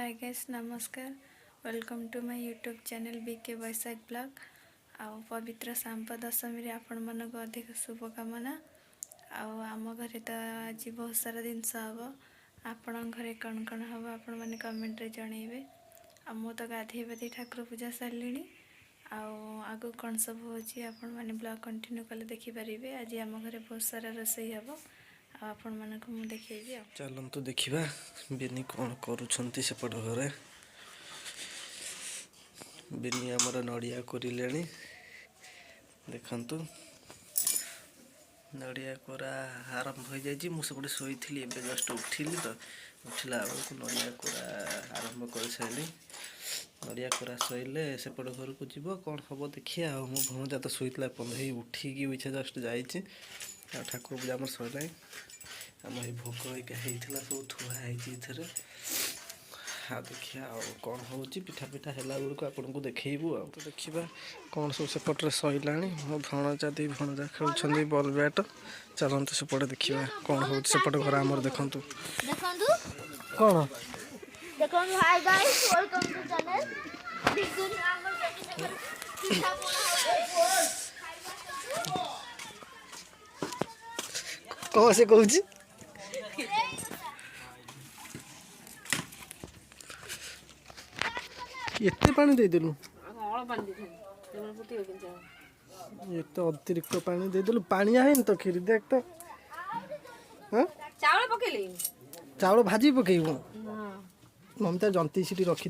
हाय guys नमस्कार welcome to my YouTube channel BK Vaishakh blog आउ पवित्र सांप दशमी रे आपण मन को अधिक शुभकामना आम घरे तो आज बहुत सारा जिनस हम आपण घरे कौन कौन हम आपण मैंने कमेंट रे जनइबे मु तो गाधे पाधे ठाकुर पूजा सारे आगु कौन सब हो मैंने ब्लॉग कंटिन्यू कले देखिपारे। आज आम घरे बहुत सारा रोसई हम आपण मानक मु देखिबी चलतु देखा बिनी कौन करुँच सेपट घरे बिनी आमर नड़िया कोरिले देखु नड़िया कोरा आरंभ हो जाए मुझे शोई जस्ट उठिली तो उठला बेलू नड़िया कोरा आरंभ कर सारे नड़िया कोरा शोले सेपट घर को जीव कौन हम देखिए मो भणजा तो शोला पंद्रह उठिकी इच्छा जस्ट जाइए ठाकुर पूजा आम सरला आम ये भोग होता सब थुआई देखिए कौन हो पिठा पिठा है बेलू आपन को देखू तो देखा कौन सब सेपटे सैला मो भणजा दी भणजा खेल बल बैट चलते सेपटे देखा कौन हो सेपट घर आमर देखु कौन कौन से कहूँ एते पानी देदेलु एते अतिरिक्त पानी देदेलु पानी है तो खीर देख तो हाँ चावल पकेली चावल भाजी पकेबू ममता जंती सीटी रखी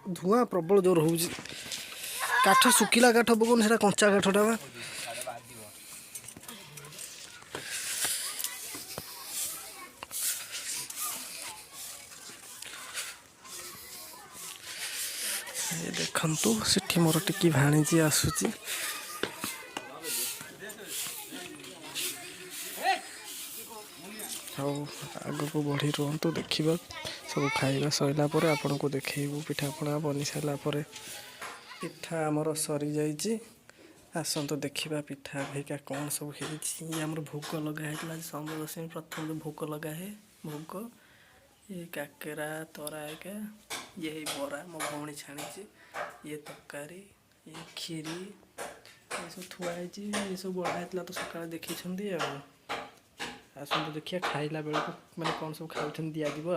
धुआं प्रबल जोर हो काठ सुखिला काठ पकाउन सेटा कंचा काठटा बा ये देखंतु सेठी मोर टिकी भाणीजी आसुची आग को बढ़ी रुहतु देखा सब खाଇବା सैला पर आपन को देखू पिठापणा बनी सारा पिठा आमर सरी जाइए आसतु देखा पिठा भेका कौन सब होमर भोग लगाई सांब दशमी प्रथम जो भोग लगाए भोग ये काकेरा तराएका ये बरा मो भौणी छाणी ये तरकारी ये खीरी ये सब थुआई ये सब बढ़ाई तो सका देखी आसतु देखिए खाइला बेलू मैंने कौन सब खाऊ दिज्व।